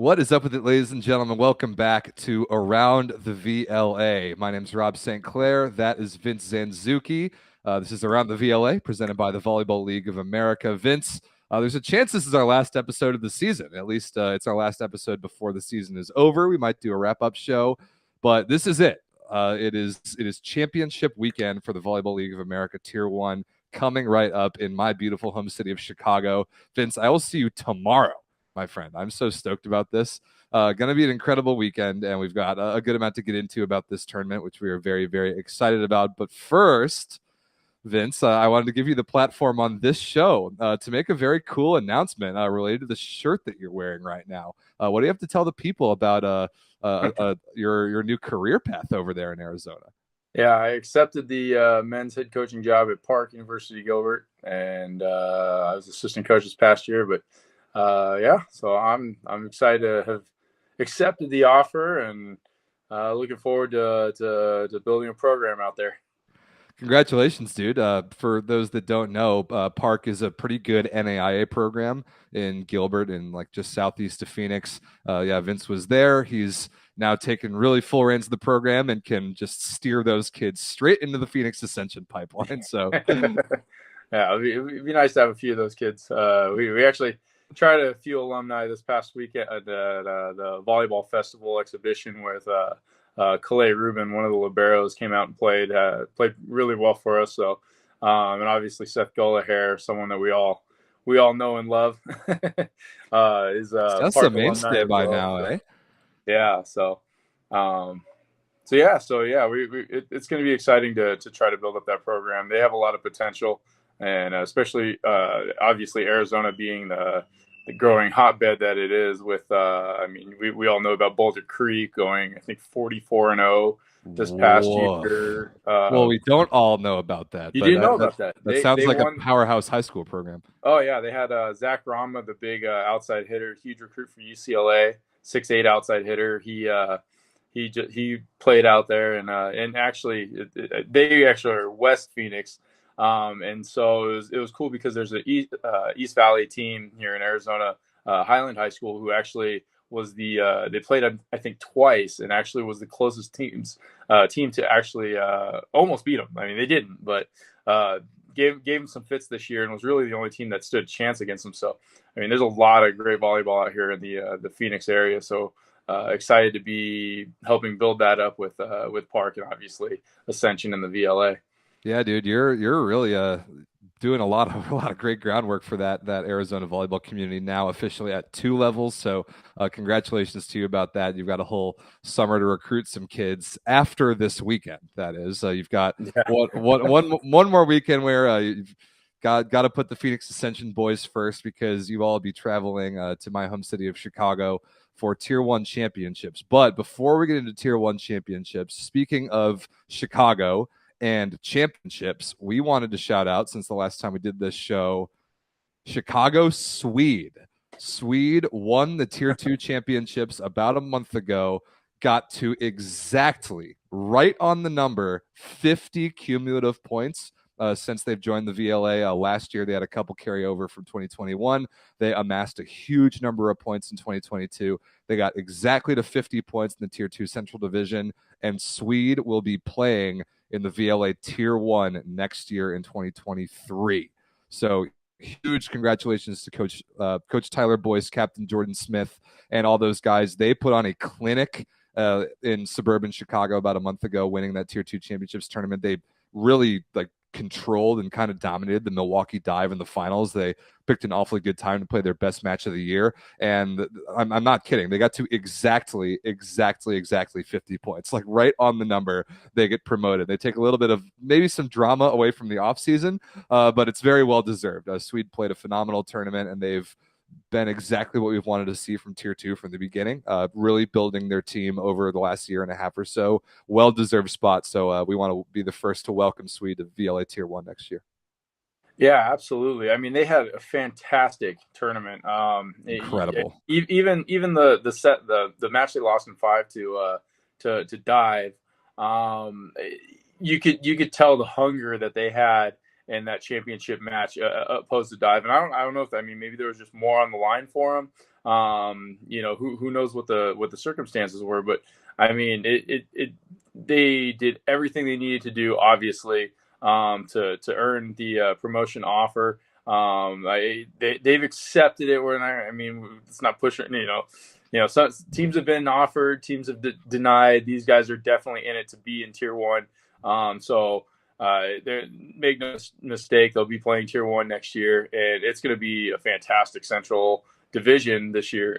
What is up with it, ladies and gentlemen? Welcome back to Around the VLA. My name is Rob St. Clair. That is Vince Zanzuki. This is Around the VLA, presented by the Volleyball League of America. Vince, there's a chance this is our last episode of the season. At least it's our last episode before the season is over. We might do a wrap-up show, but this is it. It is championship weekend for the Volleyball League of America Tier 1 coming right up in my beautiful home city of Chicago. Vince, I will see you tomorrow, my friend. I'm so stoked about this. Going to be an incredible weekend, and we've got a good amount to get into about this tournament, which we are very, very excited about. But first, Vince, I wanted to give you the platform on this show to make a very cool announcement related to the shirt that you're wearing right now. What do you have to tell the people about your new career path over there in Arizona? Yeah, I accepted the men's head coaching job at Park University Gilbert, and I was assistant coach this past year. But yeah, so I'm excited to have accepted the offer, and looking forward to building a program out there. Congratulations, dude. For those that don't know, Park is a pretty good NAIA program in Gilbert and like just southeast of Phoenix. Yeah, Vince was there. He's now taken really full reins of the program and can just steer those kids straight into the Phoenix Ascension pipeline. So, Yeah, it'd be nice to have a few of those kids. We actually tried a few alumni this past weekend at the volleyball festival exhibition with Calais Rubin, one of the liberos, came out and played really well for us. So, and obviously Seth Golahair, someone that we all know and love, is that's a Park alumni mainstay as by well. now, So eh? yeah, um, so yeah, it's going to be exciting to try to build up that program. They have a lot of potential, and especially obviously Arizona being the growing hotbed that it is. With I mean, we all know about Boulder Creek going, I think, 44-0 this past Woof. year. Well, we don't all know about that, You but didn't know about that? that sounds They like a won. powerhouse high school program. Oh yeah, they had Zach Rama, the big outside hitter, huge recruit for UCLA, 6'8" outside hitter. He played out there, and actually they actually are West Phoenix, and so it was cool because there's a East Valley team here in Arizona, Highland High School, who actually was they played I think twice, and actually was the closest team to actually almost beat them. I mean, they didn't, but gave him some fits this year, and was really the only team that stood a chance against him. So I mean, there's a lot of great volleyball out here in the Phoenix area. So excited to be helping build that up with Park, and obviously Ascension and the VLA. Yeah, dude, you're really doing a lot of a lot of great groundwork for that Arizona volleyball community now officially at 2 levels. So congratulations to you about that. You've got a whole summer to recruit some kids after this weekend. That is, you've got Yeah. one more weekend where you've got to put the Phoenix Ascension boys first because you all be traveling to my home city of Chicago for Tier 1 championships. But before we get into Tier 1 championships, speaking of Chicago and championships, we wanted to shout out, since the last time we did this show, Chicago Swede. Swede won the Tier 2 championships about a month ago, got to exactly right on the number 50 cumulative points since they've joined the VLA. Last year, they had a couple carryover from 2021. They amassed a huge number of points in 2022. They got exactly to 50 points in the Tier 2 Central Division, and Swede will be playing in the VLA Tier 1 next year in 2023. So huge congratulations to Coach Tyler Boyce, Captain Jordan Smith, and all those guys. They put on a clinic in suburban Chicago about a month ago, winning that Tier 2 championships tournament. They really controlled and kind of dominated the Milwaukee Dive in the finals. They picked an awfully good time to play their best match of the year, and I'm not kidding. They got to exactly 50 points, like right on the number. They get promoted. They take a little bit of maybe some drama away from the offseason, but it's very well deserved. Swede played a phenomenal tournament, and they've been exactly what we've wanted to see from Tier 2 from the beginning, really building their team over the last year and a half or so. Well-deserved spot, so we want to be the first to welcome Swede to VLA Tier 1 next year. Yeah, absolutely. I mean, they had a fantastic tournament. Incredible. Even the match they lost in 5 to Dive. You could tell the hunger that they had in that championship match opposed to Dive. And I don't know if, I mean, maybe there was just more on the line for them. Who knows what the circumstances were, but I mean, they did everything they needed to do, obviously, to earn the promotion offer. They've accepted it. It's not pushing. Some teams have been offered, teams have denied. These guys are definitely in it to be in Tier 1. Make no mistake, they'll be playing Tier 1 next year, and it's going to be a fantastic Central division this year,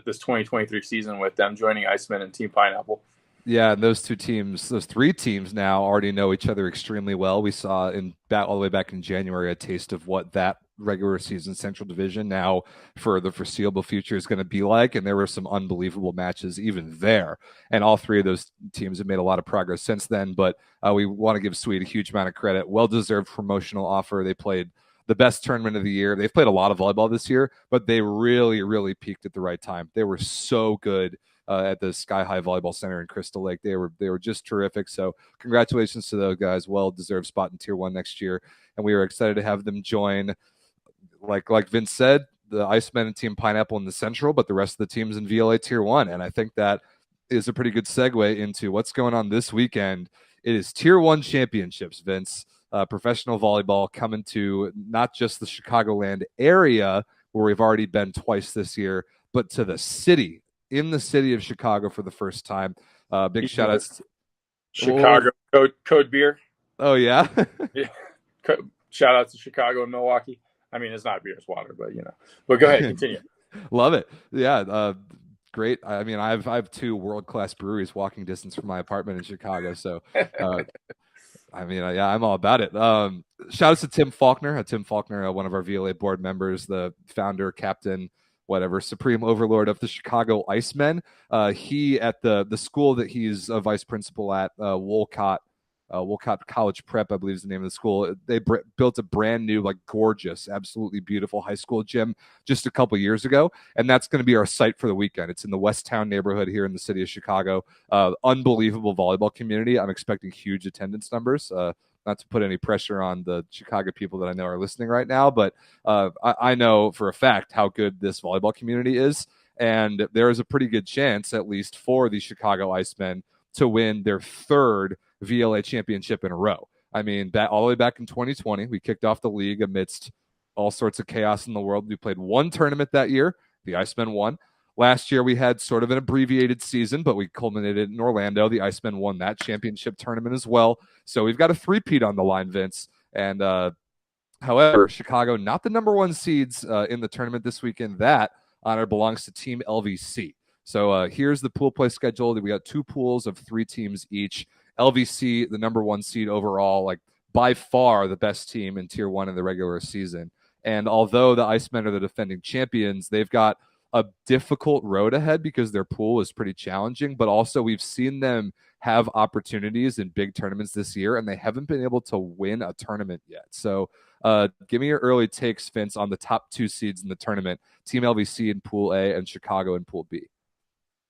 this 2023 season, with them joining Iceman and Team Pineapple. Yeah, and those three teams now already know each other extremely well. We saw all the way back in January a taste of what that regular season Central Division now for the foreseeable future is going to be like, and there were some unbelievable matches even there. And all three of those teams have made a lot of progress since then. But we want to give Sweet a huge amount of credit. Well-deserved promotional offer. They played the best tournament of the year. They've played a lot of volleyball this year, but they really, really peaked at the right time. They were so good. At the Sky High Volleyball Center in Crystal Lake. They were just terrific. So congratulations to those guys. Well-deserved spot in Tier 1 next year. And we are excited to have them join, like Vince said, the Iceman and Team Pineapple in the Central, but the rest of the teams in VLA Tier 1. And I think that is a pretty good segue into what's going on this weekend. It is Tier 1 championships, Vince. Professional volleyball coming to not just the Chicagoland area, where we've already been twice this year, but to the city, in the city of Chicago for the first time. Big shout outs to Chicago code beer. Oh yeah. Yeah. Shout out to Chicago and Milwaukee. I mean, it's not beer, it's water, but But go ahead, continue. Love it. Yeah. Great. I mean, I have two world-class breweries walking distance from my apartment in Chicago. So I'm all about it. Shout outs to Tim Faulkner. One of our VLA board members, the founder, captain, whatever, supreme overlord of the Chicago Icemen. He, at the school that he's a vice principal at, Wolcott College Prep, I believe is the name of the school. They built a brand new, gorgeous, absolutely beautiful high school gym just a couple years ago, and that's going to be our site for the weekend. It's in the West Town neighborhood here in the city of Chicago. Unbelievable volleyball community. I'm expecting huge attendance numbers. Not to put any pressure on the Chicago people that I know are listening right now, but I know for a fact how good this volleyball community is, and there is a pretty good chance, at least for the Chicago Icemen, to win their third VLA championship in a row. I mean, all the way back in 2020, we kicked off the league amidst all sorts of chaos in the world. We played one tournament that year. The Icemen won. Last year, we had sort of an abbreviated season, but we culminated in Orlando. The Icemen won that championship tournament as well. So we've got a three-peat on the line, Vince. And however, Chicago, not the number one seeds in the tournament this weekend. That honor belongs to Team LVC. So here's the pool play schedule. We got two pools of three teams each. LVC, the number one seed overall, by far the best team in Tier 1 in the regular season. And although the Icemen are the defending champions, they've got a difficult road ahead because their pool is pretty challenging, but also we've seen them have opportunities in big tournaments this year, and they haven't been able to win a tournament yet. So give me your early takes, Vince, on the top two seeds in the tournament, Team LVC in Pool A and Chicago in Pool B.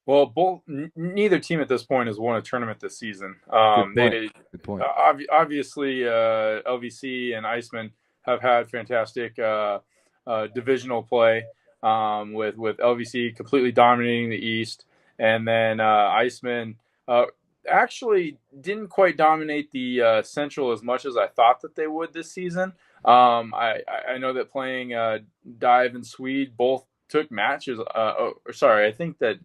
Well, neither team at this point has won a tournament this season. Good point. Obviously, LVC and Iceman have had fantastic divisional play, with LVC completely dominating the East, and then Iceman actually didn't quite dominate the Central as much as I thought that they would this season. I know that playing Dive and Swede both took matches. I think that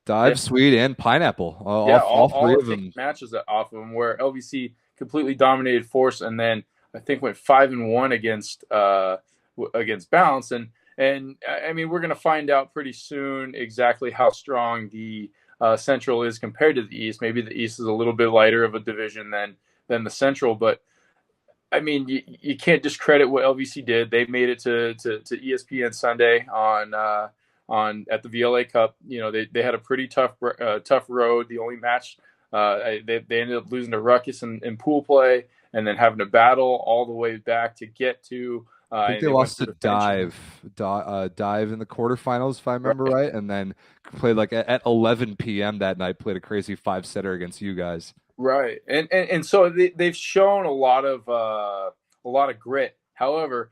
Dive, Swede, and Pineapple. All three of them matches off of them, where LVC completely dominated Force, and then I think went 5-1 against Bounce. And I mean, we're going to find out pretty soon exactly how strong the Central is compared to the East. Maybe the East is a little bit lighter of a division than the Central, but I mean, you can't discredit what LVC did. They made it to ESPN Sunday on at the VLA Cup. They had a pretty tough road. The only match they ended up losing to Ruckus in pool play, and then having to battle all the way back to get to. I think they lost to Dive in the quarterfinals, if I remember right, and then played at 11 p.m. that night. Played a crazy 5-setter against you guys. Right, and so they've shown a lot of grit. However,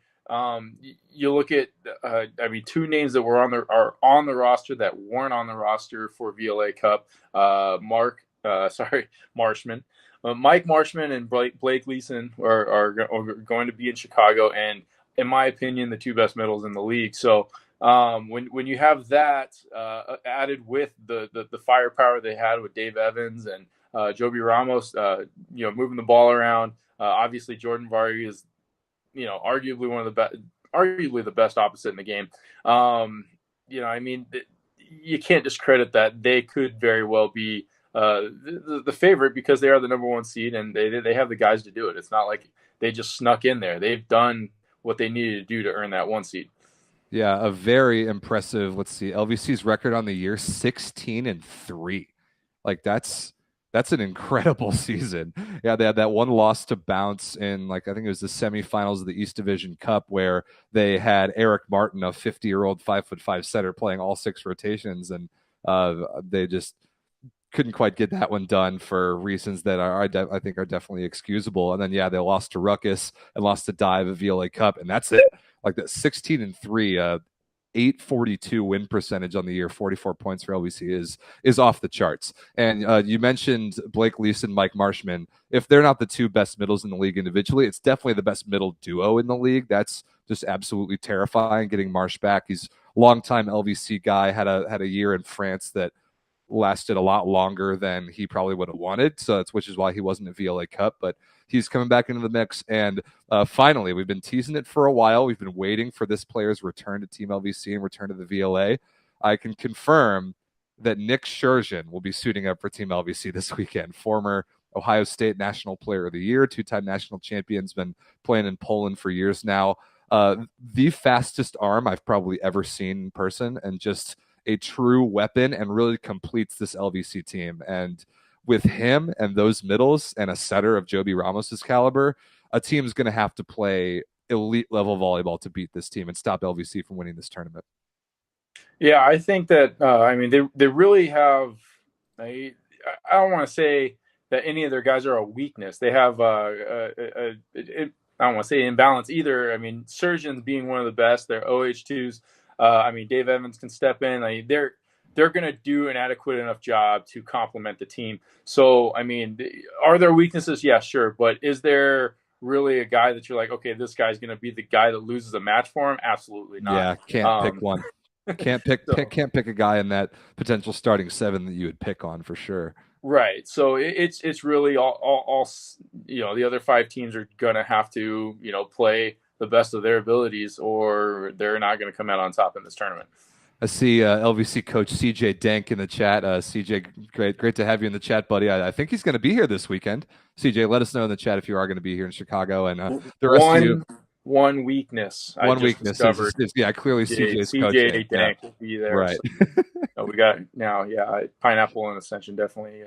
You look at, I mean, two names that are on the roster that weren't on the roster for VLA Cup. Marshman, Mike Marshman and Blake Leeson are going to be in Chicago, and in my opinion, the two best middles in the league. So when you have that added with the firepower they had with Dave Evans and Joby Ramos, moving the ball around. Obviously, Jordan Vardy is, arguably one of the best, arguably the best opposite in the game. I mean, you can't discredit that. They could very well be the favorite because they are the number one seed and they have the guys to do it. It's not like they just snuck in there. They've done what they needed to do to earn that one seed. Yeah, a very impressive. Let's see, LVC's record on the year 16-3. Like that's an incredible season. Yeah, they had that one loss to Bounce in, like, I think it was the semifinals of the East Division Cup, where they had Eric Martin, a 50-year-old 5'5" setter, playing all 6 rotations, and they just couldn't quite get that one done for reasons that I think are definitely excusable. And then they lost to Ruckus and lost to Dive at VLA Cup, and that's it. Like that 16-3, 842 win percentage on the year, 44 points for LVC is off the charts. And you mentioned Blake Leeson, Mike Marshman. If they're not the two best middles in the league individually, it's definitely the best middle duo in the league. That's just absolutely terrifying. Getting Marsh back, he's a longtime LVC guy, had a year in France that lasted a lot longer than he probably would have wanted. So which is why he wasn't at VLA Cup, but he's coming back into the mix. And finally, we've been teasing it for a while. We've been waiting for this player's return to Team LVC and return to the VLA. I can confirm that Nick Scherzian will be suiting up for Team LVC this weekend. Former Ohio State National Player of the Year, 2-time national champion's been playing in Poland for years now. The fastest arm I've probably ever seen in person, and just a true weapon, and really completes this LVC team. And with him and those middles and a setter of Joby Ramos's caliber, a team's going to have to play elite level volleyball to beat this team and stop LVC from winning this tournament. Yeah, I think that they really have. I don't want to say that any of their guys are a weakness. They have I don't want to say imbalance either. I mean, Scherzian's being one of the best. They're OH2s. Dave Evans can step in. They're going to do an adequate enough job to complement the team. So, are there weaknesses? Yeah, sure. But is there really a guy that you're like, okay, this guy's going to be the guy that loses a match for him? Absolutely not. Yeah, can't pick one. Can't pick a guy in that potential starting 7 that you would pick on for sure. Right. So it's really all the other 5 teams are going to have to, play the best of their abilities, or they're not going to come out on top in this tournament. I see LVC coach CJ Dank in the chat. CJ, great to have you in the chat, buddy. I think he's going to be here this weekend. CJ, let us know in the chat if you are going to be here in Chicago. And the rest of you, one weakness. Clearly CJ's CJ coaching. Dank will be there. Right. So, we got now. Yeah, Pineapple and Ascension definitely.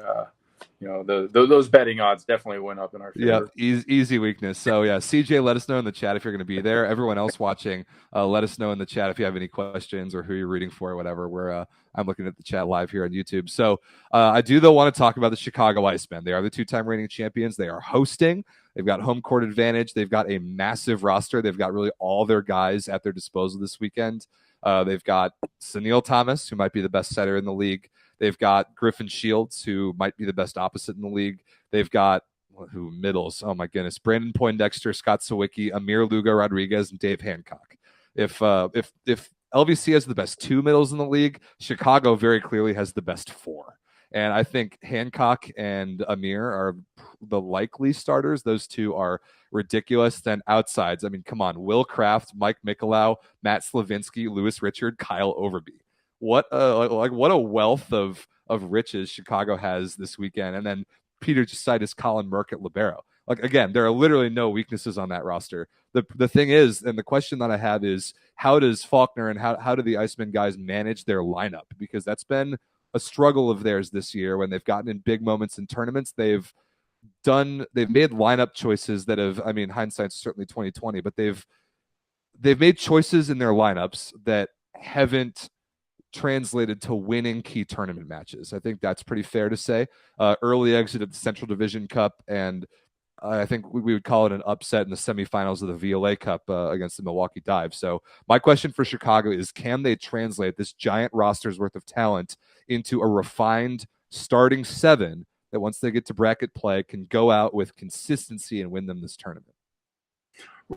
Those betting odds definitely went up in our favor. Yeah, easy weakness. So yeah, CJ, let us know in the chat if you're going to be there. Everyone else watching, let us know in the chat if you have any questions or who you're rooting for or whatever. I'm looking at the chat live here on YouTube. So I do though want to talk about the Chicago Icemen. They are the 2-time reigning champions. They are hosting. They've got home court advantage. They've got a massive roster. They've got really all their guys at their disposal this weekend. They've got Sunil Thomas, who might be the best setter in the league. They've got Griffin Shields, who might be the best opposite in the league. They've got middles. Oh my goodness. Brandon Poindexter, Scott Sawicki, Amir Lugo Rodriguez, and Dave Hancock. If LVC has the best 2 middles in the league, Chicago very clearly has the best 4. And I think Hancock and Amir are the likely starters. Those 2 are ridiculous. Then outsides, come on. Will Kraft, Mike Mikolau, Matt Slavinsky, Lewis Richard, Kyle Overby. What a wealth of riches Chicago has this weekend. And then Peter Justitis, Colin Merck at libero. Again, there are literally no weaknesses on that roster. The thing is, and the question that I have is, how does Faulkner and how do the Iceman guys manage their lineup? Because that's been a struggle of theirs this year. When they've gotten in big moments in tournaments, they've made lineup choices that have, hindsight's certainly 2020, but they've made choices in their lineups that haven't translated to winning key tournament matches. I think that's pretty fair to say. Early exit at the Central Division Cup and I think we would call it an upset in the semifinals of the VLA Cup against the Milwaukee Dive. So my question for Chicago is, can they translate this giant roster's worth of talent into a refined starting seven that once they get to bracket play can go out with consistency and win them this tournament?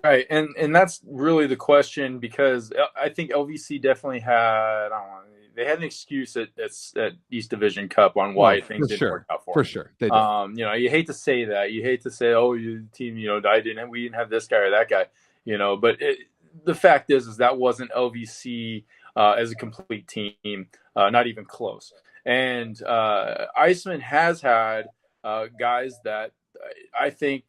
Right, and that's really the question, because I think LVC definitely had, I don't know, they had an excuse at East Division Cup on why things didn't work out for them. For sure, they did. You hate to say that. You hate to say, oh, your team, we didn't have this guy or that guy, But the fact is that wasn't LVC as a complete team, not even close. And Iceman has had guys that I think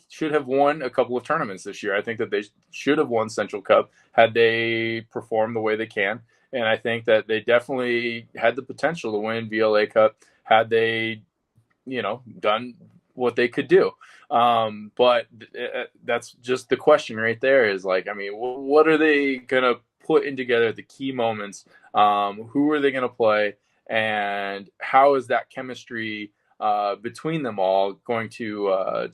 should have won a couple of tournaments this year. I think that they should have won Central Cup had they performed the way they can. And I think that they definitely had the potential to win VLA Cup had they, done what they could do. But that's just the question right there is like, I mean, what are they going to put in together the key moments? Who are they going to play? And how is that chemistry between them all going to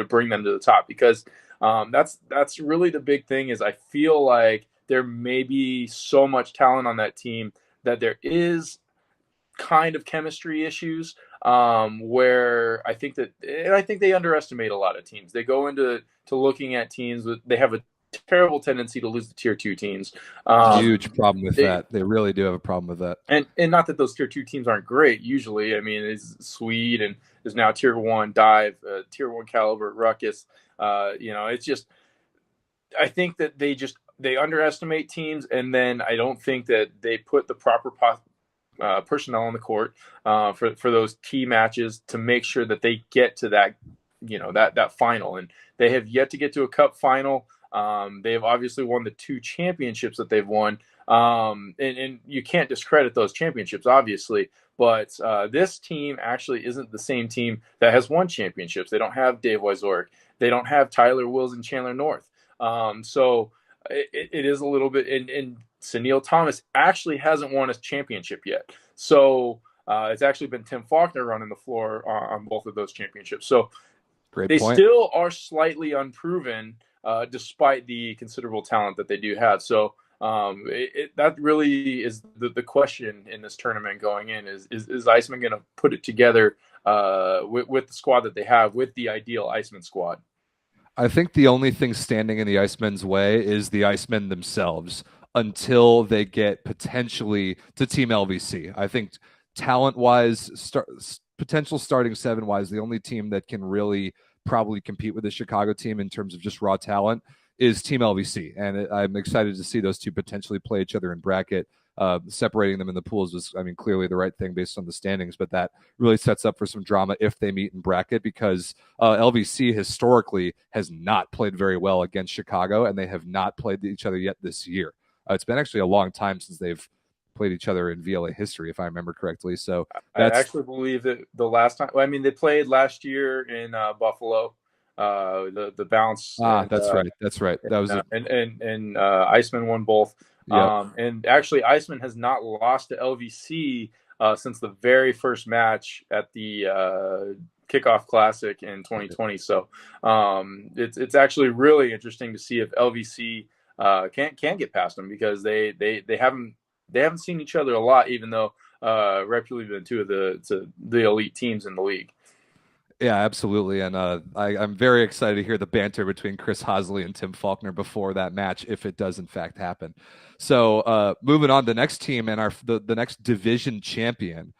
bring them to the top? Because that's really the big thing. Is I feel like there may be so much talent on that team that there is kind of chemistry issues, where I think they underestimate a lot of teams. They go into looking at teams they have a terrible tendency to lose the tier 2 teams. Huge problem with that. They really do have a problem with that. And not that those tier 2 teams aren't great. Usually, I mean, it's Swede and there's now tier 1 Dive, tier 1 Caliber, Ruckus. It's just, I think that they underestimate teams, and then I don't think that they put the proper personnel on the court for those key matches to make sure that they get to that, that final. And they have yet to get to a cup final. They have obviously won the 2 championships that they've won. And you can't discredit those championships, obviously. But this team actually isn't the same team that has won championships. They don't have Dave Wyzorek. They don't have Tyler Wills and Chandler North. So it is a little bit. And Sunil Thomas actually hasn't won a championship yet. So it's actually been Tim Faulkner running the floor on both of those championships. So they still are slightly unproven, despite the considerable talent that they do have. So that really is the question in this tournament going in is Iceman going to put it together with the squad that they have, with the ideal Iceman squad? I think the only thing standing in the Icemen's way is the Icemen themselves until they get potentially to Team LVC. I think talent-wise, potential starting 7-wise, the only team that can really probably compete with the Chicago team in terms of just raw talent is Team LVC. And I'm excited to see those two potentially play each other in bracket. Separating them in the pools was, clearly the right thing based on the standings, but that really sets up for some drama if they meet in bracket, because LVC historically has not played very well against Chicago, and they have not played each other yet this year. It's been actually a long time since they've played each other in VLA history, if I remember correctly. So I actually believe that the last time, they played last year in Buffalo, the bounce. That's right. That was and Iceman won both. Yep. And actually, Iceman has not lost to LVC since the very first match at the Kickoff Classic in 2020. So it's actually really interesting to see if LVC can get past them, because they haven't seen each other a lot, even though reputably been two of the elite teams in the league. Yeah, absolutely. And I'm very excited to hear the banter between Chris Hosley and Tim Faulkner before that match, if it does in fact happen. So moving on to the next team and the next division champion,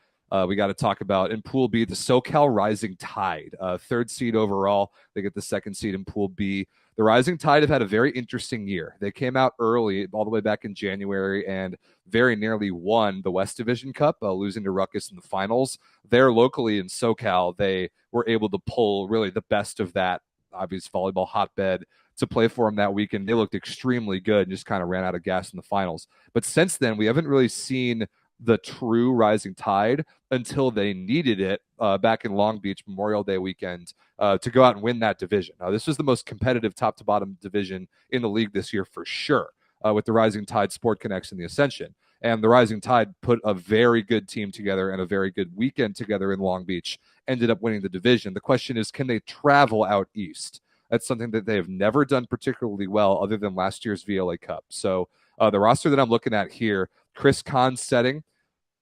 we got to talk about in Pool B, the SoCal Rising Tide, 3rd seed overall. They get the 2nd seed in Pool B. The Rising Tide have had a very interesting year. They came out early, all the way back in January, and very nearly won the West Division Cup, losing to Ruckus in the finals. There locally in SoCal, they were able to pull really the best of that obvious volleyball hotbed to play for them that weekend. They looked extremely good and just kind of ran out of gas in the finals. But since then, we haven't really seen the true Rising Tide until they needed it back in Long Beach Memorial Day weekend to go out and win that division. Now, this was the most competitive top-to-bottom division in the league this year for sure, with the Rising Tide, Sport Connects, and the Ascension. And the Rising Tide put a very good team together and a very good weekend together in Long Beach, ended up winning the division. The question is, can they travel out east? That's something that they have never done particularly well other than last year's VLA Cup. So the roster that I'm looking at here, Chris Kahn's setting,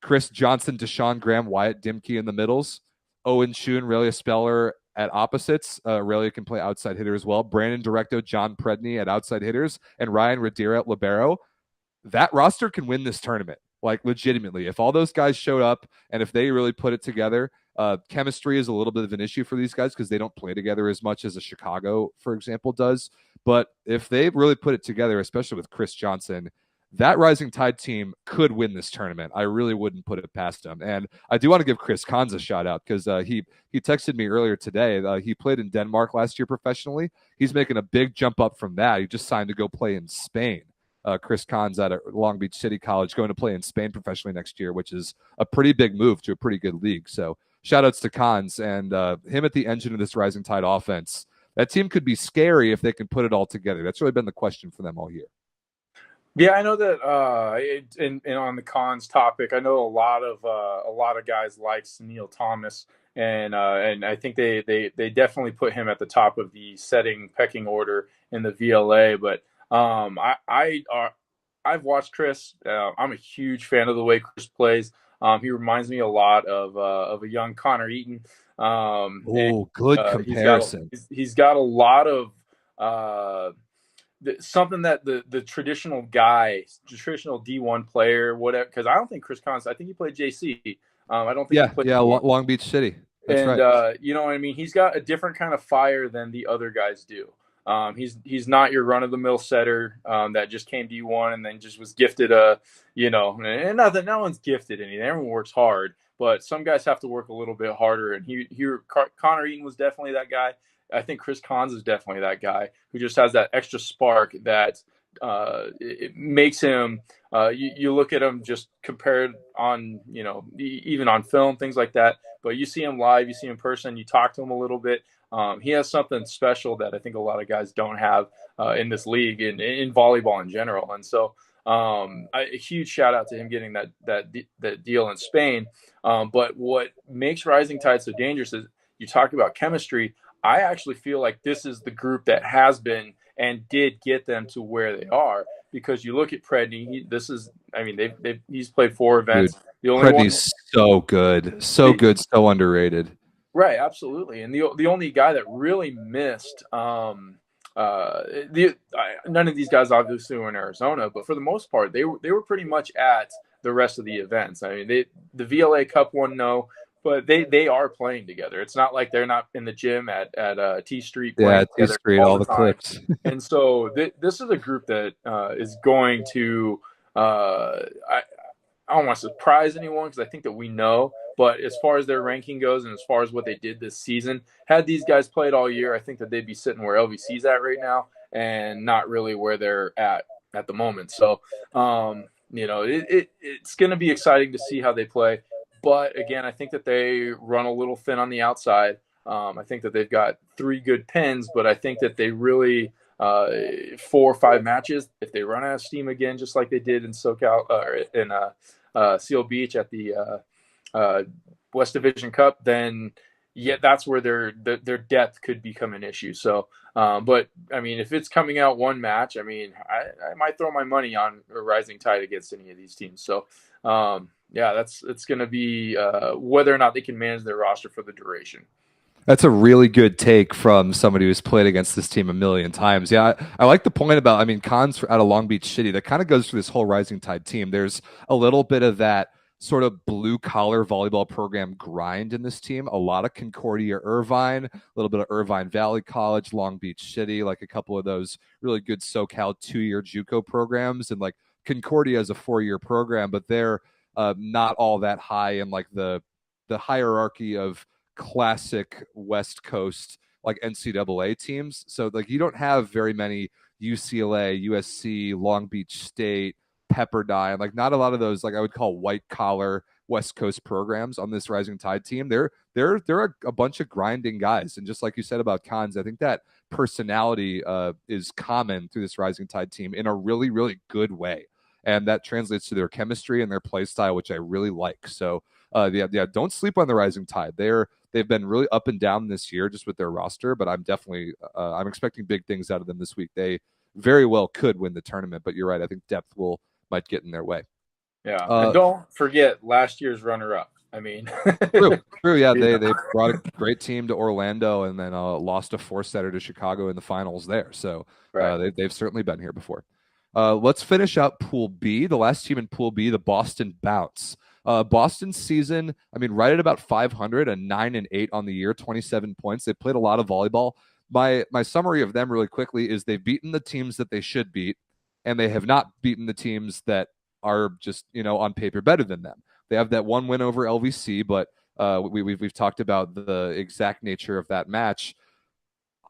Chris Johnson, Deshaun Graham, Wyatt Dimke in the middles, Owen Schoen, Relia Speller at opposites. Relia can play outside hitter as well. Brandon Directo, John Predney at outside hitters, and Ryan Radira at libero. That roster can win this tournament, like legitimately. If all those guys showed up and if they really put it together, chemistry is a little bit of an issue for these guys because they don't play together as much as a Chicago, for example, does. But if they really put it together, especially with Chris Johnson, that Rising Tide team could win this tournament. I really wouldn't put it past them. And I do want to give Chris Kahns a shout out because he texted me earlier today. He played in Denmark last year professionally. He's making a big jump up from that. He just signed to go play in Spain. Chris Kahns out of Long Beach City College, going to play in Spain professionally next year, which is a pretty big move to a pretty good league. So shout outs to Kahns and him at the engine of this Rising Tide offense. That team could be scary if they can put it all together. That's really been the question for them all year. Yeah, I know that. And on the Kahns topic, I know a lot of guys like Sunil Thomas, and I think they definitely put him at the top of the pecking order in the VLA. But I've watched Chris. I'm a huge fan of the way Chris plays. He reminds me a lot of a young Connor Eaton. Good comparison. He's got a lot of something that the traditional guy, traditional D1 player, whatever. Because I don't think Chris Kahns. I think he played JC. I don't think he played Long Beach City. That's right. You know what I mean? He's got a different kind of fire than the other guys do. He's not your run of the mill setter that just came D1 and then just was gifted and no one's gifted anything. Everyone works hard, but some guys have to work a little bit harder. And Connor Eaton was definitely that guy. I think Chris Kahns is definitely that guy who just has that extra spark that it makes him. You look at him just compared on even on film, things like that. But you see him live, you see him in person, you talk to him a little bit. He has something special that I think a lot of guys don't have in this league and in volleyball in general. And so a huge shout out to him getting that deal in Spain. But what makes Rising Tide so dangerous is you talk about chemistry. I actually feel like this is the group that has been and did get them to where they are, because you look at Predney. He's played 4 events. Dude, the only Predney's so good, so underrated. Right, absolutely. And the only guy that really missed, none of these guys obviously were in Arizona, but for the most part, they were pretty much at the rest of the events. I mean, the VLA Cup one, no. But they are playing together. It's not like they're not in the gym at T Street. Yeah, T Street, all the clips. And so this is a group that is going to I don't want to surprise anyone because I think that we know. But as far as their ranking goes and as far as what they did this season, had these guys played all year, I think that they'd be sitting where LVC's at right now and not really where they're at the moment. So, it's going to be exciting to see how they play. But again, I think that they run a little thin on the outside. I think that they've got 3 good pins, but I think that they really 4 or 5 matches, if they run out of steam again, just like they did in SoCal or in Seal Beach at the West Division Cup, then that's where their depth could become an issue. So, but I mean, if it's coming out one match, I mean, I might throw my money on a Rising Tide against any of these teams. So, it's going to be whether or not they can manage their roster for the duration. That's a really good take from somebody who's played against this team a million times. Yeah, I like the point about, Kahns out of Long Beach City. That kind of goes through this whole Rising Tide team. There's a little bit of that sort of blue-collar volleyball program grind in this team. A lot of Concordia Irvine, a little bit of Irvine Valley College, Long Beach City, like a couple of those really good SoCal 2-year JUCO programs. And like Concordia is a 4-year program, but they're not all that high in like the hierarchy of classic West Coast like NCAA teams. So like you don't have very many UCLA, USC, Long Beach State, Pepperdine, like not a lot of those like I would call white collar West Coast programs on this Rising Tide team. They're a bunch of grinding guys, and just like you said about Kahns, I think that personality is common through this Rising Tide team in a really, really good way. and that translates to their chemistry and their play style, which I really like. So don't sleep on the rising tide. They've been really up and down this year just with their roster, but I'm definitely I'm expecting big things out of them this week. They very well could win the tournament, but you're right. I think depth might get in their way. Yeah, and don't forget last year's runner-up. I mean, true. Yeah, they brought a great team to Orlando and then lost a 4-setter to Chicago in the finals there. So they've certainly been here before. Let's finish out Pool B. The last team in Pool B, the Boston Bounce. Boston's season, I mean, right at about 500, a 9-8 on the year, 27 points. They played a lot of volleyball. My summary of them really quickly is they've beaten the teams that they should beat, and they have not beaten the teams that are just, on paper better than them. They have that one win over LVC, but we've talked about the exact nature of that match.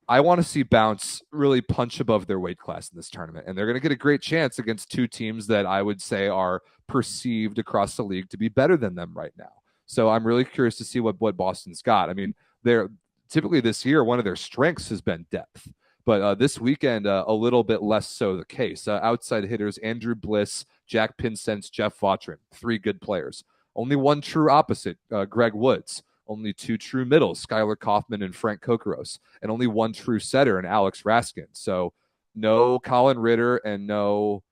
I want to see Bounce really punch above their weight class in this tournament, and they're going to get a great chance against two teams that I would say are perceived across the league to be better than them right now. So I'm really curious to see what Boston's got. I mean, they're typically this year, one of their strengths has been depth, but this weekend, a little bit less so the case. Outside hitters, Andrew Bliss, Jack Pinsence, Jeff Vautrin, 3 good players. Only one true opposite, Greg Woods. Only 2 true middles, Skylar Kaufman and Frank Kokoros, and only 1 true setter in Alex Raskin. So no Colin Ritter and no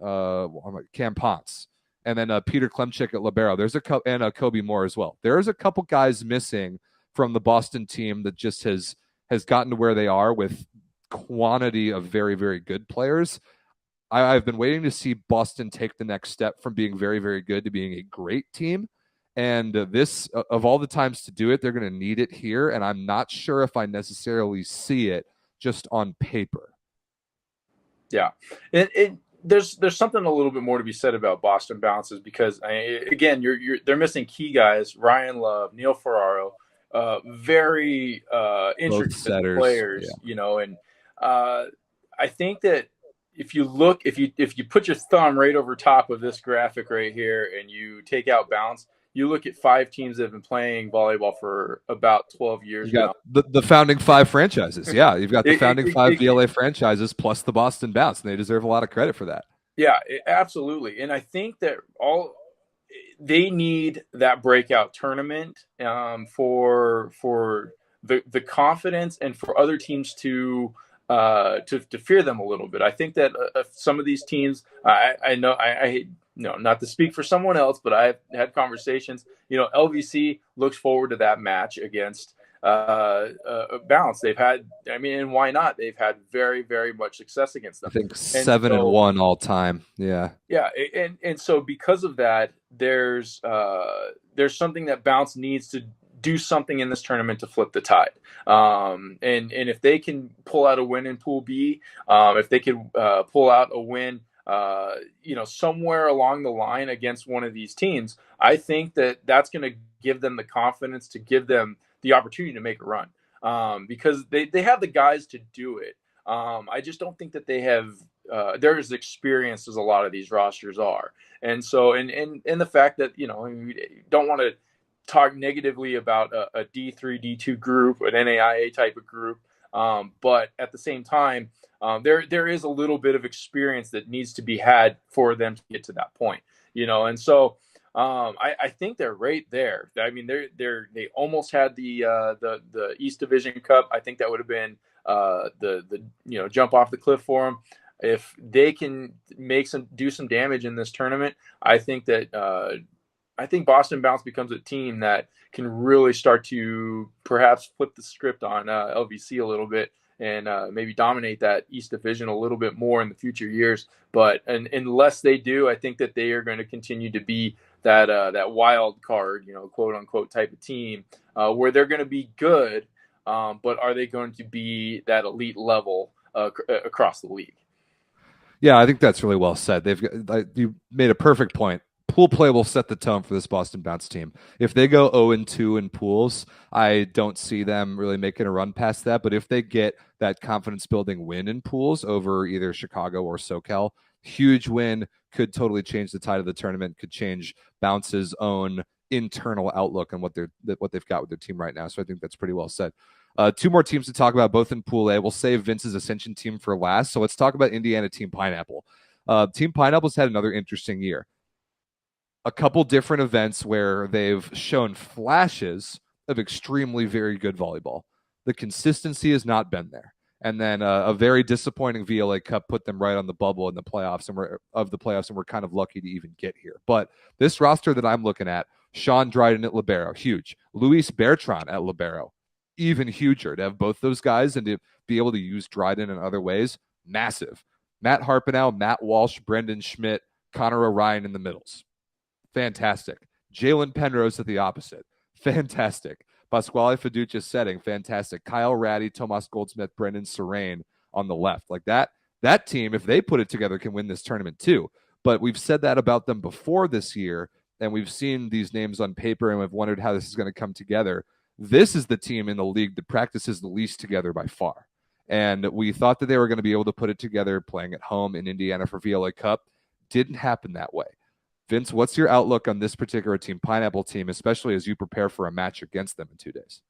Cam Ponce. And then Peter Klemchik at libero. There's and Kobe Moore as well. There's a couple guys missing from the Boston team that just has gotten to where they are with quantity of very, very good players. I've been waiting to see Boston take the next step from being very, very good to being a great team. And this, of all the times to do it, they're going to need it here. And I'm not sure if I necessarily see it just on paper. Yeah. There's something a little bit more to be said about Boston Bounces because, again, they're missing key guys, Ryan Love, Neil Ferraro, very intricate players, and I think that if you put your thumb right over top of this graphic right here and you take out Bounce, you look at 5 teams that have been playing volleyball for about 12 years now. The founding 5 franchises. Yeah, you've got the founding 5 VLA franchises plus the Boston Bounce, and they deserve a lot of credit for that. Yeah, absolutely. And I think that they need that breakout tournament for the confidence and for other teams to fear them a little bit. I think that some of these teams, I not to speak for someone else, but I've had conversations. LVC looks forward to that match against Bounce. They've had, and why not? They've had very, very much success against them. I think 7-1 all time. Yeah. Yeah, and so because of that, there's something that Bounce needs to do something in this tournament to flip the tide. And if they can pull out a win in Pool B, if they can pull out a win, somewhere along the line against one of these teams, I think that's going to give them the confidence to give them the opportunity to make a run, because they have the guys to do it. I just don't think that they have they're as experienced as a lot of these rosters are. And so, and the fact that, we don't want to talk negatively about a D3, D2 group, an NAIA type of group. But at the same time, there is a little bit of experience that needs to be had for them to get to that point, and so I think they're right there. I mean, they almost had the East Division Cup. I think that would have been the jump off the cliff for them. If they can do some damage in this tournament, I think Boston Bounce becomes a team that can really start to perhaps flip the script on LVC a little bit and maybe dominate that East Division a little bit more in the future years. But unless they do, I think that they are going to continue to be that wild card, quote unquote type of team where they're going to be good, but are they going to be that elite level across the league? Yeah, I think that's really well said. You made a perfect point. Pool play will set the tone for this Boston Bounce team. If they go 0-2 in pools, I don't see them really making a run past that. But if they get that confidence-building win in pools over either Chicago or SoCal, huge win, could totally change the tide of the tournament, could change Bounce's own internal outlook on what they've got with their team right now. So I think that's pretty well said. 2 more teams to talk about, both in Pool A. We'll save Vince's Ascension team for last. So let's talk about Indiana Team Pineapple. Team Pineapple's had another interesting year. A couple different events where they've shown flashes of extremely very good volleyball. The consistency has not been there. And then a very disappointing VLA Cup put them right on the bubble in the playoffs, and we're kind of lucky to even get here. But this roster that I'm looking at, Sean Dryden at libero, huge. Luis Bertrand at libero, even huger. To have both those guys and to be able to use Dryden in other ways, massive. Matt Harpenow, Matt Walsh, Brendan Schmidt, Connor Orion in the middles. Fantastic. Jalen Penrose at the opposite. Fantastic. Pasquale Fiducia setting. Fantastic. Kyle Ratty, Tomas Goldsmith, Brendan Serrain on the left. Like that team, if they put it together, can win this tournament too. But we've said that about them before this year, and we've seen these names on paper, and we've wondered how this is going to come together. This is the team in the league that practices the least together by far. And we thought that they were going to be able to put it together playing at home in Indiana for VLA Cup. Didn't happen that way. Vince, what's your outlook on this particular team, Pineapple team, especially as you prepare for a match against them in 2 days?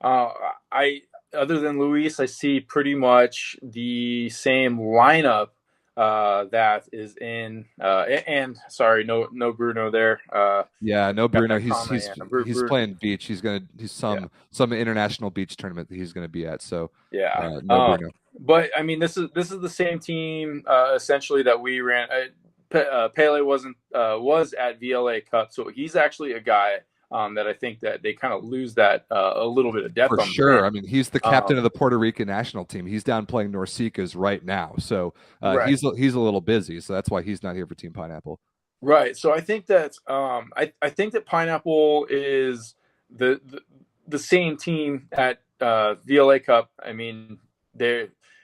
Other than Luis, I see pretty much the same lineup that is in. And sorry, no Bruno there. No Bruno. He's playing beach. He's some international beach tournament that he's going to be at. So no Bruno. But I mean, this is the same team essentially that we ran. Pele was at VLA Cup, so he's actually a guy that I think that they kind of lose that a little bit of depth. For sure. I mean, he's the captain of the Puerto Rican national team. He's down playing Norsicas right now, so right. He's a little busy, so that's why he's not here for Team Pineapple. Right. So I think that I think that Pineapple is the same team at VLA Cup. I mean,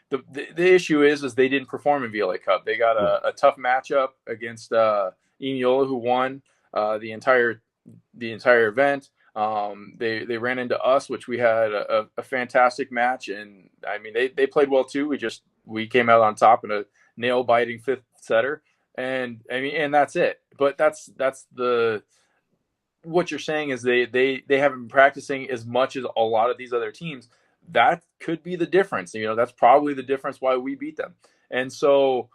The issue is they didn't perform in VLA Cup. They got a tough matchup against Emiola, who won the entire event. They ran into us, which we had a fantastic match, and I mean they played well too. We came out on top in a nail biting 5th setter, and I mean that's it. But that's what you're saying is they haven't been practicing as much as a lot of these other teams. That could be the difference. That's probably the difference why we beat them. And so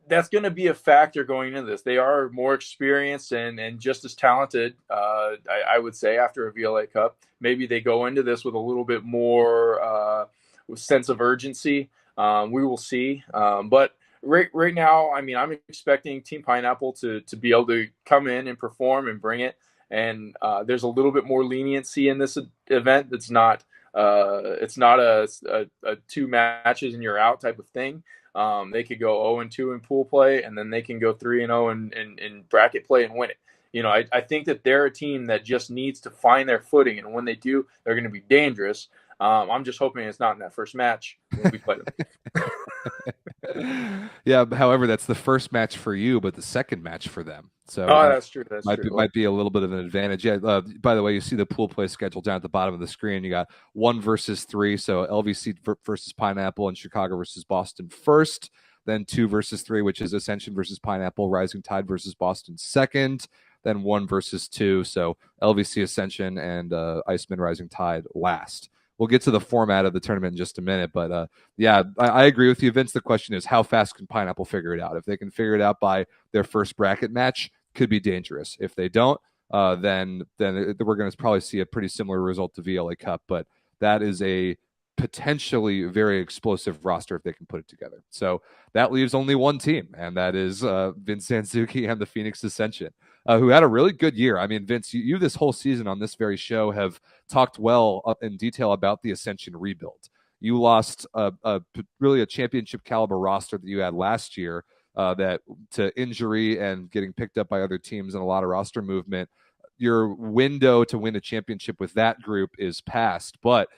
that's going to be a factor going into this. They are more experienced and just as talented, I would say, after a VLA Cup. Maybe they go into this with a little bit more sense of urgency. We will see. But right now, I mean, I'm expecting Team Pineapple to be able to come in and perform and bring it. And there's a little bit more leniency in this event. It's not a 2 matches and you're out type of thing. They could go 0-2 in pool play, and then they can go 3-0 in bracket play and win it. I think that they're a team that just needs to find their footing, and when they do, they're going to be dangerous. I'm just hoping it's not in that first match when we play them. Yeah, however, that's the first match for you, but the second match for them. So that's true. Might be a little bit of an advantage. Yeah. By the way, you see the pool play schedule down at the bottom of the screen. You got 1 versus 3. So LVC versus Pineapple and Chicago versus Boston first. Then 2 versus 3, which is Ascension versus Pineapple, Rising Tide versus Boston second. Then 1 versus 2. So LVC Ascension and Iceman Rising Tide last. We'll get to the format of the tournament in just a minute, but I agree with you, Vince. The question is, how fast can Pineapple figure it out? If they can figure it out by their first bracket match, could be dangerous. If they don't, then we're going to probably see a pretty similar result to VLA Cup. But that is a potentially very explosive roster if they can put it together. So that leaves only one team, and that is Vince Sanzuki and the Phoenix Ascension, who had a really good year. I mean, Vince, you this whole season on this very show have talked well in detail about the Ascension rebuild. You lost really a championship caliber roster that you had last year that to injury and getting picked up by other teams and a lot of roster movement. Your window to win a championship with that group is past, but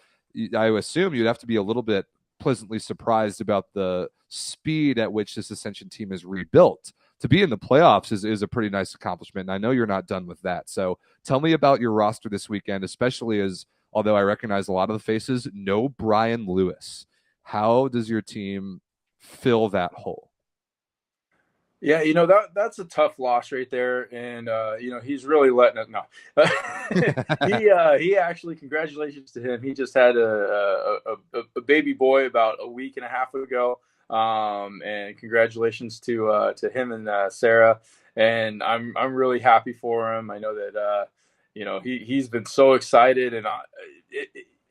I assume you'd have to be a little bit pleasantly surprised about the speed at which this Ascension team is rebuilt. To be in the playoffs is a pretty nice accomplishment, and I know you're not done with that. So tell me about your roster this weekend, especially as, although I recognize a lot of the faces, no Brian Lewis. How does your team fill that hole? Yeah, that's a tough loss right there, and he's really letting it. No, he actually, congratulations to him. He just had a baby boy about a week and a half ago. And congratulations to him and Sarah. And I'm really happy for him. I know that he's been so excited, and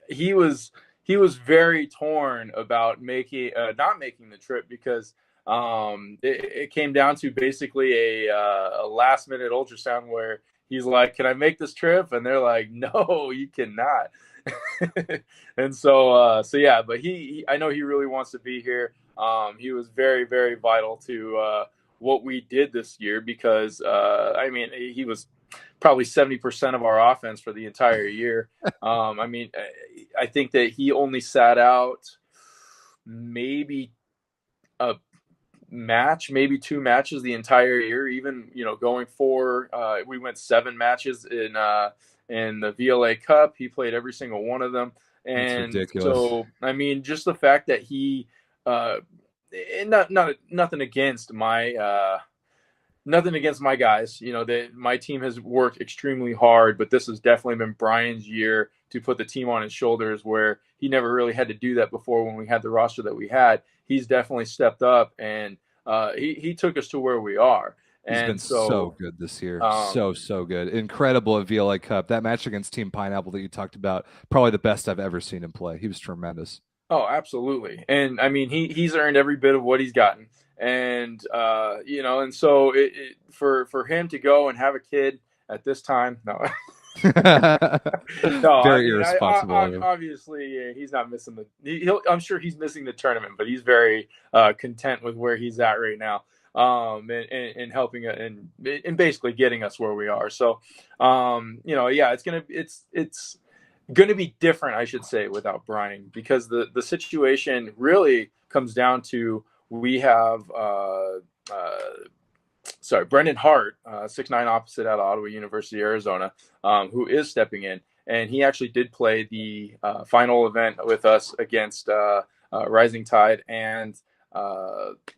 he was very torn about making not making the trip because it came down to basically a last minute ultrasound where he's like, "Can I make this trip?" And they're like, "No, you cannot." And so yeah, but I know he really wants to be here. He was very, very vital to what we did this year because he was probably 70% of our offense for the entire year. I think that he only sat out maybe a match, maybe 2 matches the entire year. Even going we went 7 matches in the VLA Cup. He played every single one of them, and that's ridiculous. So just the fact that he nothing against my guys. That my team has worked extremely hard, but this has definitely been Brian's year to put the team on his shoulders, where he never really had to do that before when we had the roster that we had. He's definitely stepped up, and he took us to where we are. He's been so good this year. So good. Incredible at VLA Cup. That match against Team Pineapple that you talked about, probably the best I've ever seen him play. He was tremendous. Oh, absolutely. And he's earned every bit of what he's gotten. And and so for him to go and have a kid at this time, no. No, very irresponsible. Obviously, he's not missing I'm sure he's missing the tournament, but he's very content with where he's at right now, and helping and basically getting us where we are. So, it's gonna be different, I should say, without Brian, because the situation really comes down to we have Brendan Hart, 6'9" opposite out of Ottawa University, Arizona, who is stepping in. And he actually did play the final event with us against Rising Tide and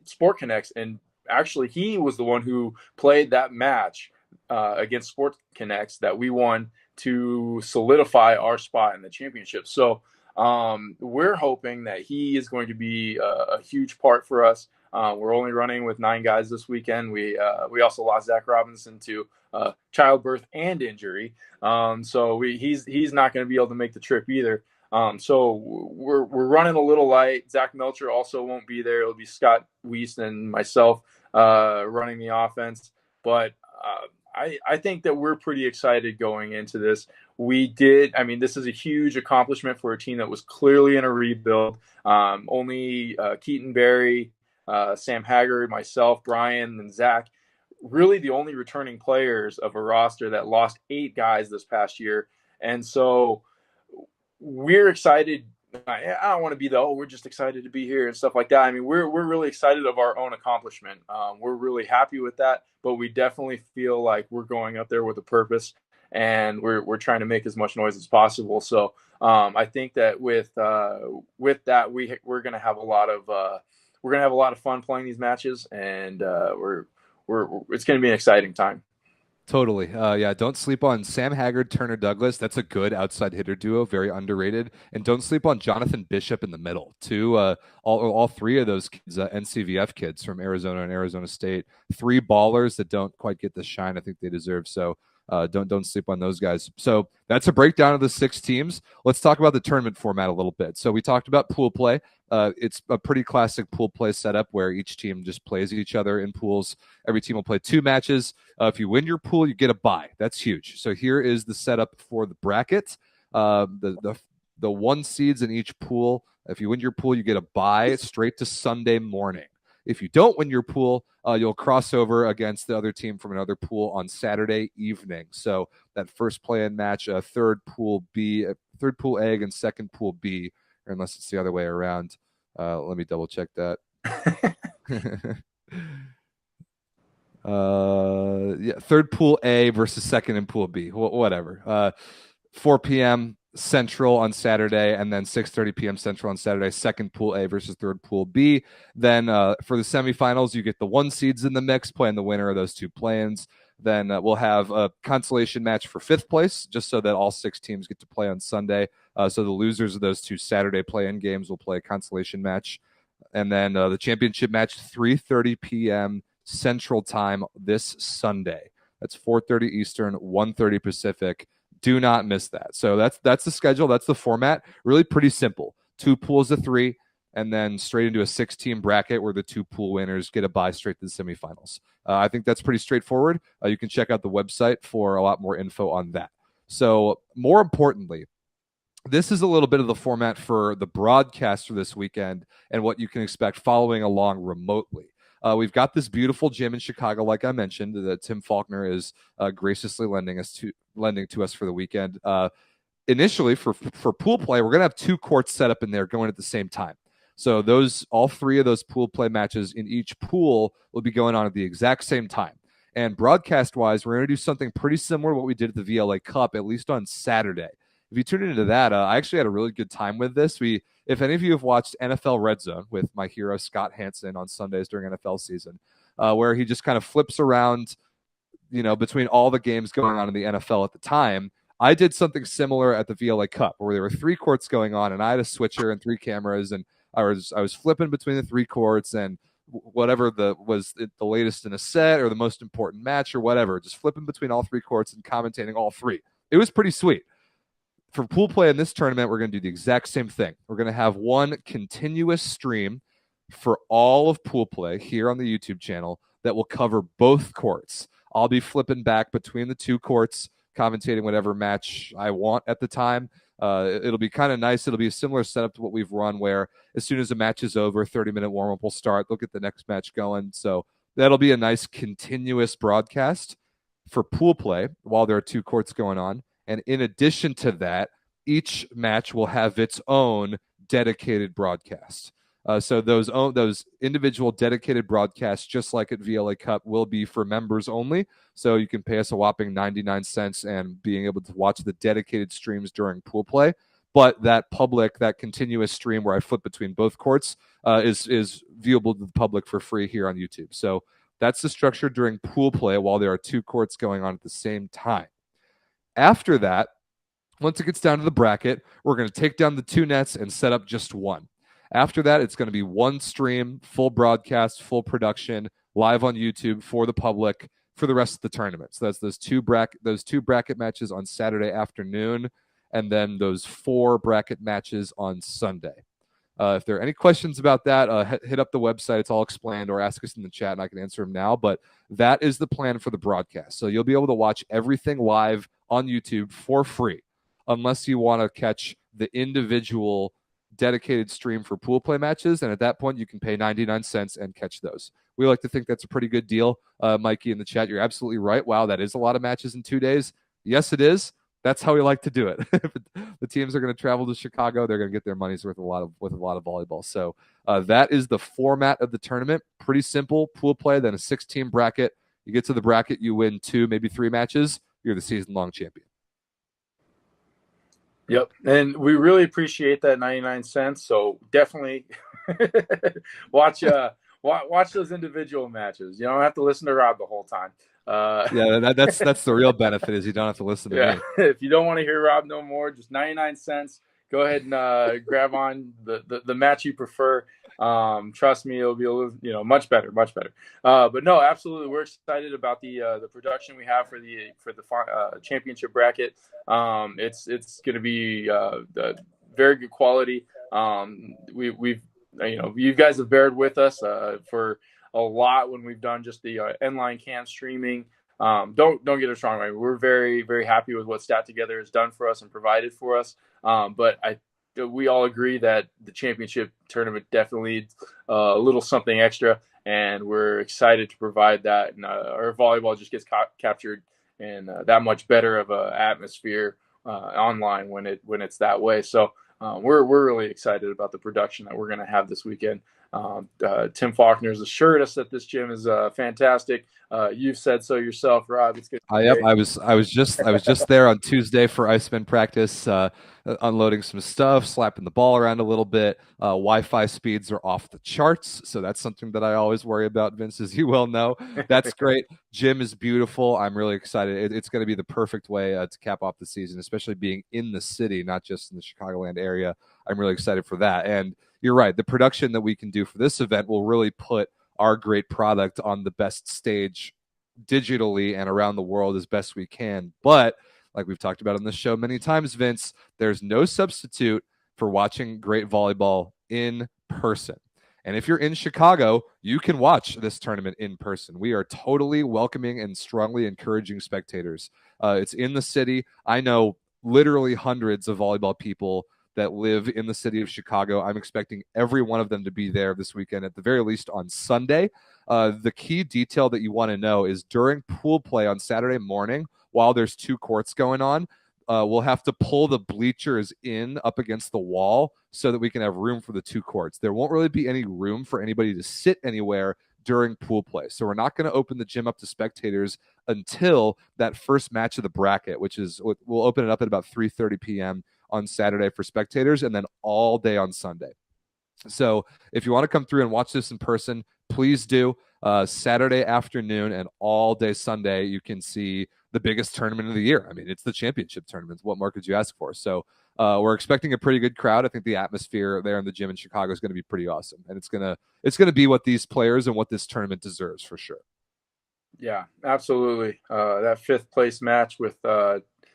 Sport Connects. And actually, he was the one who played that match against Sport Connects that we won to solidify our spot in the championship. So we're hoping that he is going to be a huge part for us. We're only running with 9 guys this weekend. We also lost Zach Robinson to childbirth and injury. So he's not going to be able to make the trip either. So we're running a little light. Zach Melcher also won't be there. It'll be Scott Weiss and myself running the offense. But I think that we're pretty excited going into this. This is a huge accomplishment for a team that was clearly in a rebuild. Only Keaton Berry, Sam Haggard, myself, Brian, and Zach, really the only returning players of a roster that lost 8 guys this past year. And so we're excited. I don't want to be we're just excited to be here and stuff like that. We're really excited of our own accomplishment. We're really happy with that, but we definitely feel like we're going up there with a purpose, and we're trying to make as much noise as possible. So I think that with that, we're going to have a lot of fun playing these matches, and it's going to be an exciting time. Totally. Don't sleep on Sam Haggard, Turner Douglas. That's a good outside hitter duo, very underrated. And don't sleep on Jonathan Bishop in the middle. All 3 of those kids, NCVF kids from Arizona and Arizona State. 3 ballers that don't quite get the shine I think they deserve. So don't sleep on those guys. So that's a breakdown of the 6 teams. Let's talk about the tournament format a little bit. So we talked about pool play. It's a pretty classic pool play setup where each team just plays each other in pools. Every team will play 2 matches. If you win your pool, you get a bye. That's huge. So here is the setup for the bracket. The 1 seeds in each pool. If you win your pool, you get a bye straight to Sunday morning. If you don't win your pool, you'll cross over against the other team from another pool on Saturday evening. So that first play-in match, third pool A against second pool B, or unless it's the other way around. Let me double check that. Third pool A versus second in pool B. Whatever. 4 p.m. Central on Saturday, and then 6:30 p.m. Central on Saturday, second pool A versus third pool B. Then for the semifinals, you get the 1 seeds in the mix playing the winner of those 2 play-ins. Then we'll have a consolation match for 5th place, just so that all 6 teams get to play on Sunday. So the losers of those 2 Saturday play-in games will play a consolation match And then the championship match, 3:30 p.m. Central Time this Sunday. That's 4:30 Eastern, 1:30 Pacific. Do not miss that. So that's the schedule. That's the format. Really pretty simple. 2 pools of 3, and then straight into a 6-team bracket where the 2 pool winners get a bye straight to the semifinals. I think that's pretty straightforward. You can check out the website for a lot more info on that. So more importantly, this is a little bit of the format for the broadcast for this weekend and what you can expect following along remotely. We've got this beautiful gym in Chicago, like I mentioned, that Tim Faulkner is graciously lending to us for the weekend. Initially, for pool play, we're going to have 2 courts set up in there going at the same time. So all 3 of those pool play matches in each pool will be going on at the exact same time. And broadcast-wise, we're going to do something pretty similar to what we did at the VLA Cup, at least on Saturday. If you tune into that, I actually had a really good time with this. If any of you have watched NFL Red Zone with my hero Scott Hansen on Sundays during NFL season, where he just kind of flips around, between all the games going on in the NFL at the time, I did something similar at the VLA Cup where there were 3 courts going on, and I had a switcher and 3 cameras, and I was flipping between the 3 courts and whatever was the latest in a set or the most important match or whatever, just flipping between all 3 courts and commentating all 3. It was pretty sweet. For pool play in this tournament, we're going to do the exact same thing. We're going to have one continuous stream for all of pool play here on the YouTube channel that will cover both courts. I'll be flipping back between the 2 courts, commentating whatever match I want at the time. It'll be kind of nice. It'll be a similar setup to what we've run, where as soon as a match is over, 30-minute warm-up will start. They'll get the next match going. So that'll be a nice continuous broadcast for pool play while there are 2 courts going on. And in addition to that, each match will have its own dedicated broadcast. So those individual dedicated broadcasts, just like at VLA Cup, will be for members only. So you can pay us a whopping 99 cents and being able to watch the dedicated streams during pool play. But that continuous stream where I flip between both courts is viewable to the public for free here on YouTube. So that's the structure during pool play while there are 2 courts going on at the same time. After that, once it gets down to the bracket, we're going to take down the 2 nets and set up just 1. After that, it's going to be 1 stream, full broadcast, full production, live on YouTube for the public for the rest of the tournament. So that's those two bracket matches on Saturday afternoon, and then those 4 bracket matches on Sunday. If there are any questions about that, hit up the website. It's all explained, or ask us in the chat, and I can answer them now. But that is the plan for the broadcast. So you'll be able to watch everything live on YouTube for free, unless you want to catch the individual dedicated stream for pool play matches. And at that point, you can pay 99 cents and catch those. We like to think that's a pretty good deal. Mikey in the chat, you're absolutely right. Wow, that is a lot of matches in 2 days. Yes, it is. That's how we like to do it. The teams are going to travel to Chicago. They're going to get their money's worth with a lot of volleyball. So that is the format of the tournament. Pretty simple. Pool play, then a 6-team bracket. You get to the bracket, you win 2, maybe 3 matches. You're the season-long champion. Yep, and we really appreciate that 99 cents. So definitely watch those individual matches. You don't have to listen to Rob the whole time. Yeah, that's the real benefit, is you don't have to listen to me. If you don't want to hear Rob no more, just 99 cents. Go ahead and grab on the match you prefer. Trust me, it'll be a little, much better. But no, absolutely, we're excited about the production we have for the championship bracket. It's going to be very good quality. You guys have bared with us for a lot when we've done just the N-line cam streaming. Don't get us wrong. Right? We're very, very happy with what Stat Together has done for us and provided for us. But we all agree that the championship tournament definitely needs a little something extra, and we're excited to provide that. And our volleyball just gets captured in that much better of a atmosphere online when it's that way. So we're really excited about the production that we're going to have this weekend. Tim Faulkner's assured us that this gym is fantastic. You've said so yourself, Rob. It's good. I was just there on Tuesday for Iceman practice. unloading some stuff, slapping the ball around a little bit. Wi-Fi speeds are off the charts, so that's something that I always worry about, Vince, as you well know. That's great. Gym is beautiful. I'm really excited. It's going to be the perfect way to cap off the season, especially being in the city, not just in the Chicagoland area. I'm really excited for that. And you're right. The production that we can do for this event will really put our great product on the best stage digitally and around the world as best we can. But like we've talked about on this show many times, Vince, there's no substitute for watching great volleyball in person. And if you're in Chicago, you can watch this tournament in person. We are totally welcoming and strongly encouraging spectators. It's in the city. I know literally hundreds of volleyball people that live in the city of Chicago. I'm expecting every one of them to be there this weekend, at the very least on Sunday. The key detail that you want to know is during pool play on Saturday morning, while there's 2 courts going on, we'll have to pull the bleachers in up against the wall so that we can have room for the 2 courts. There won't really be any room for anybody to sit anywhere during pool play. So we're not going to open the gym up to spectators until that first match of the bracket, which is, we'll open it up at about 3:30 p.m. on Saturday for spectators, and then all day on Sunday. So if you want to come through and watch this in person, please do. Saturday afternoon and all day Sunday, you can see the biggest tournament of the year. I mean, it's the championship tournament. What more could you ask for? So we're expecting a pretty good crowd. I think the atmosphere there in the gym in Chicago is going to be pretty awesome, and it's gonna be what these players and what this tournament deserves for sure. Yeah, absolutely. That 5th place match with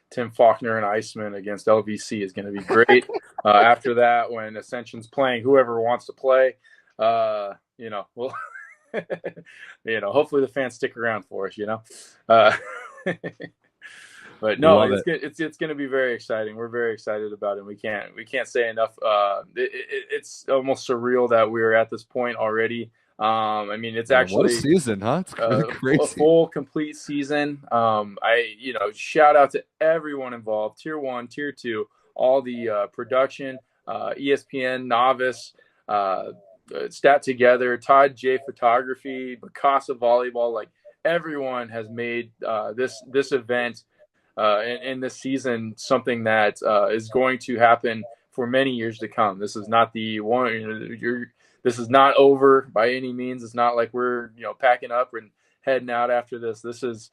Tim Faulkner and Iceman against LVC is going to be great. After that, when Ascension's playing whoever wants to play, we'll hopefully the fans stick around for us, But no, it's going to be very exciting. We're very excited about it. We can't say enough. It's almost surreal that we're at this point already. It's actually what a season, huh? It's really crazy. A full, complete season. Shout out to everyone involved: Tier 1, Tier 2, all the production, ESPN, Novice, Stat Together, Todd J Photography, Bacasa Volleyball. Like, everyone has made this event in this season something that is going to happen for many years to come. This is not the one. This is not over by any means. It's not like we're packing up and heading out after this. This is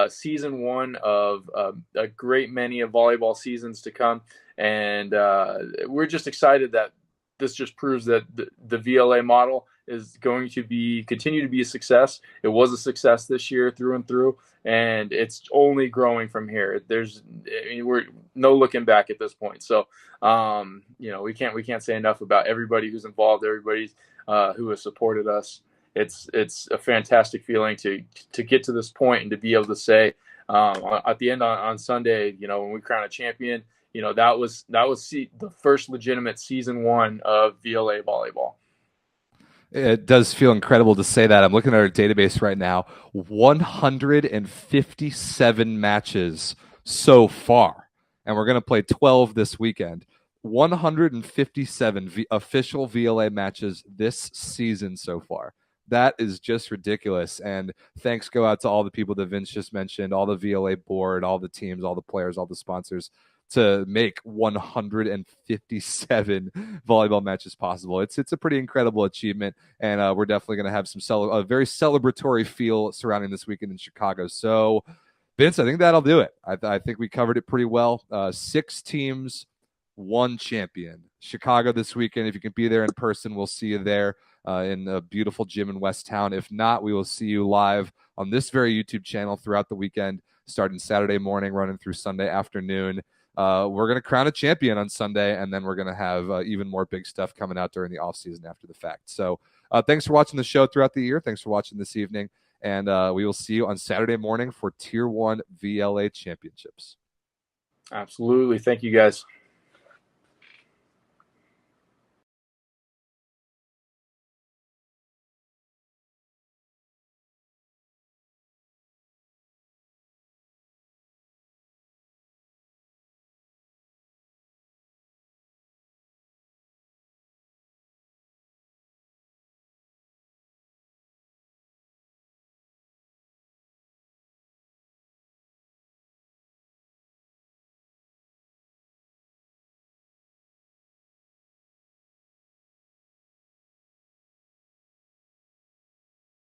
season 1 of a great many of volleyball seasons to come, and we're just excited that this just proves that the VLA model is going to continue to be a success. It was a success this year through and through, and it's only growing from here. We're no looking back at this point. So, we can't say enough about everybody who's involved, everybody who has supported us. It's a fantastic feeling to get to this point and to be able to say at the end on Sunday, when we crown a champion, that was the first legitimate season 1 of VLA volleyball. It does feel incredible to say that. I'm looking at our database right now. 157 matches so far, and we're going to play 12 this weekend. 157 official VLA matches this season so far. That is just ridiculous. And thanks go out to all the people that Vince just mentioned, all the VLA board, all the teams, all the players, all the sponsors, to make 157 volleyball matches possible. It's a pretty incredible achievement, and we're definitely going to have a very celebratory feel surrounding this weekend in Chicago. So, Vince, I think that'll do it. I think we covered it pretty well. 6 teams, 1 champion. Chicago this weekend. If you can be there in person, we'll see you there in a beautiful gym in West Town. If not, we will see you live on this very YouTube channel throughout the weekend, starting Saturday morning, running through Sunday afternoon. We're going to crown a champion on Sunday, and then we're going to have even more big stuff coming out during the offseason after the fact. So thanks for watching the show throughout the year. Thanks for watching this evening, and we will see you on Saturday morning for Tier 1 VLA Championships. Absolutely. Thank you, guys.